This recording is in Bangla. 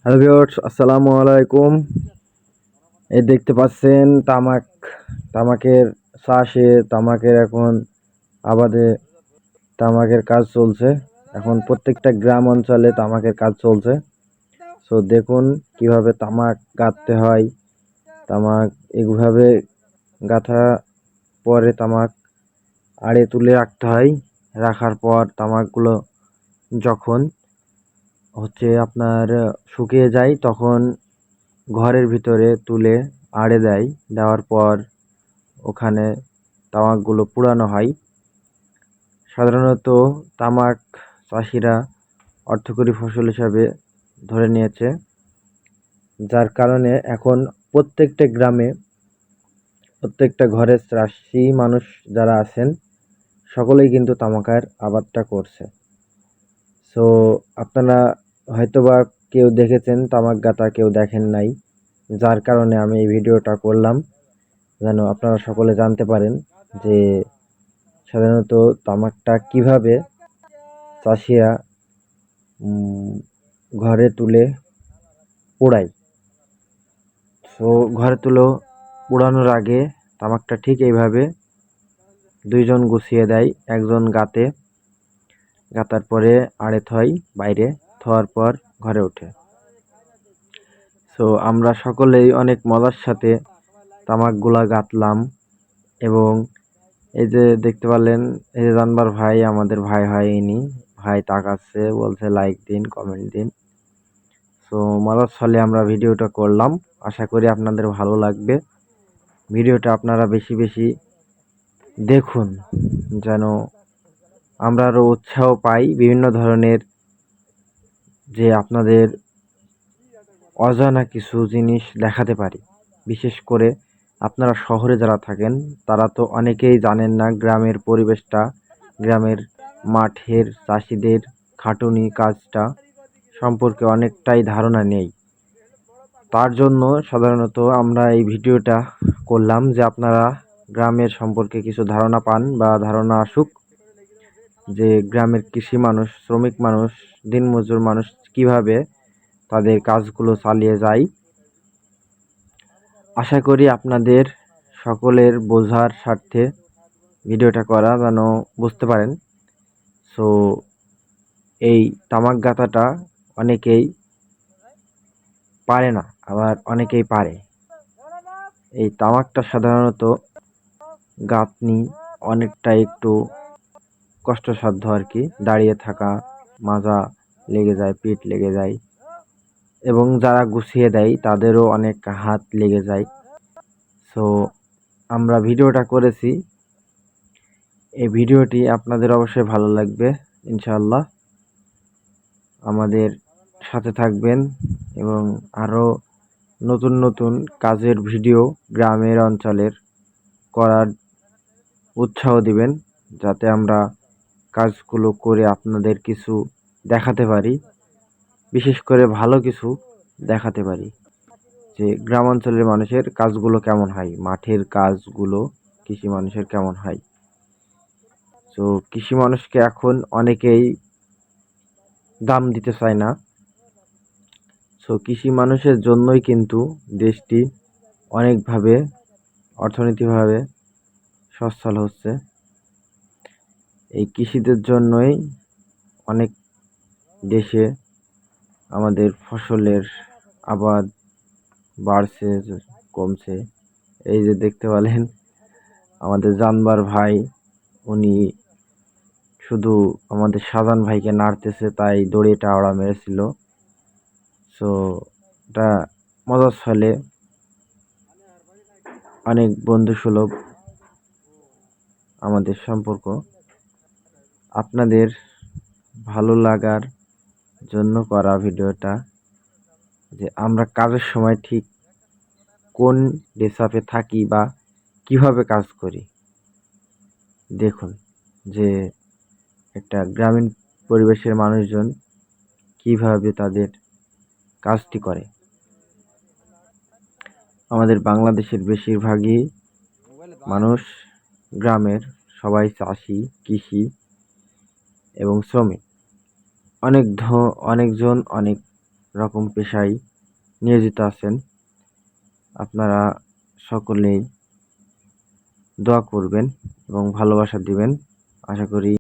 হ্যালো ভিউয়ার্স, আসসালামু আলাইকুম। এই দেখতে পাচ্ছেন তামাকের চাষে, তামাকের এখন আবাদে তামাকের কাজ চলছে। এখন প্রত্যেকটা গ্রাম অঞ্চলে তামাকের কাজ চলছে। সো দেখুন কিভাবে তামাক গাঁথতে হয়। তামাক এইভাবে গাঁথা পরে তামাক আড়ে তুলে রাখতে হয়। রাখার পর তামাকগুলো যখন আপনার শুকিয়ে যায় তখন ঘরের ভিতরে তুলে আড়ে দেয়। দেওয়ার পর ওখানে তামাকগুলো পুড়ানো হয়। সাধারণত তামাক চাষিরা অর্থকরী ফসল হিসাবে ধরে নিয়েছে, যার কারণে এখন প্রত্যেকটা গ্রামে, প্রত্যেকটা ঘরের চাষি মানুষ যারা আছেন সকলেই কিন্তু তামাকের আবাদটা করছে। সো আপনারা হয়তোবা কেউ দেখেছেন তামাক গাঁথা, কেউ দেখেন নাই, যার কারণে আমি এই ভিডিওটা করলাম, যেন আপনারা সকলে জানতে পারেন যে সাধারণত তামাকটা কিভাবে চাষিরা ঘরে তুলে পোড়ায়। সো ঘরে তুলে পোড়ানোর আগে তামাকটা ঠিক এইভাবে দুইজন গুছিয়ে দেয়। একজন গাঁতার পরে আড়ে থয়, বাইরে থোয়ার পর ঘরে ওঠে। সো আমরা সকলেই অনেক মজার সাথে তামাকগুলা গাঁথলাম। এবং এই যে দেখতে পারলেন, এই যে জানবার ভাই, আমাদের ভাই হয় ইনি। ভাই তাকাচ্ছে, বলছে লাইক দিন, কমেন্ট দিন। সো মজার ছলে আমরা ভিডিওটা করলাম, আশা করি আপনাদের ভালো লাগবে। ভিডিওটা আপনারা বেশি বেশি দেখুন, যেন আমরা আরও উৎসাহ পাই বিভিন্ন ধরনের, যে আপনাদের অজানা কিছু জিনিস দেখাতে পারি। বিশেষ করে আপনারা শহরে যারা থাকেন তারা তো অনেকেই জানেন না গ্রামের পরিবেশটা, গ্রামের মাঠের চাষিদের খাটুনি কাজটা সম্পর্কে অনেকটাই ধারণা নেই। তার জন্য সাধারণত আমরা এই ভিডিওটা করলাম, যে আপনারা গ্রামের সম্পর্কে কিছু ধারণা পান বা ধারণা আসুক, যে গ্রামের কৃষি মানুষ, শ্রমিক মানুষ, দিনমজুর মানুষ কিভাবে তাদের কাজগুলো চালিয়ে যায়। আশা করি আপনাদের সকলের বোঝার স্বার্থে ভিডিওটা করা, যেন বুঝতে পারেন। সো এই তামাক গাঁথাটা অনেকেই পারে না, আবার অনেকেই পারে। এই তামাকটা সাধারণত গাঁথনি অনেকটা একটু কষ্টসাধ্য আর কি। দাঁড়িয়ে থাকা, মাজা লেগে যায়, পিঠ লেগে যায়, এবং যারা গুছিয়ে দেয় তাদেরও অনেক হাত লেগে যায়। সো আমরা ভিডিওটা করেছি, এই ভিডিওটি আপনাদের অবশ্যই ভালো লাগবে ইনশাআল্লাহ। আমাদের সাথে থাকবেন এবং আরও নতুন নতুন কাজের ভিডিও গ্রামের অঞ্চলের করার উৎসাহ দিবেন, যাতে আমরা কাজগুলো করে আপনাদের কিছু দেখাতে পারি, বিশেষ করে ভালো কিছু দেখাতে পারি, যে গ্রাম অঞ্চলের মানুষের কাজগুলো কেমন হয়, মাঠের কাজগুলো কৃষি মানুষের কেমন হয়। তো কৃষি মানুষকে এখন অনেকেই দাম দিতে চায় না। সো কৃষি মানুষের জন্যই কিন্তু দেশটি অনেকভাবে অর্থনৈতিকভাবে সচ্ছল হচ্ছে। এই কৃষিদের জন্যই অনেক দেশে আমাদের ফসলের আবাদ বাড়ছে, কমছে। এই যে দেখতে পেলেন আমাদের জানবার ভাই, উনি শুধু আমাদের সাজান ভাইকে নাড়তেছে, তাই দড়ি টাওড়া মেরেছিল। সো এটা মজার ছলে অনেক বন্ধুসুলভ আমাদের সম্পর্ক। আপনাদের ভালো লাগার জন্য করা ভিডিওটা, যে আমরা কাজের সময় ঠিক কোন ড্রেসআপে থাকি বা কিভাবে কাজ করি। দেখুন যে একটা গ্রামীণ পরিবেশের মানুষজন কিভাবে তাদের কাজটি করে। আমাদের বাংলাদেশের বেশিরভাগই মানুষ গ্রামের, সবাই চাষি, কৃষি এবং শ্রমিক। অনেকজন অনেক রকম পেশায় নিয়োজিত আছেন, আপনারা সকলেই দোয়া করবেন এবং ভালোবাসা দিবেন। আশা করি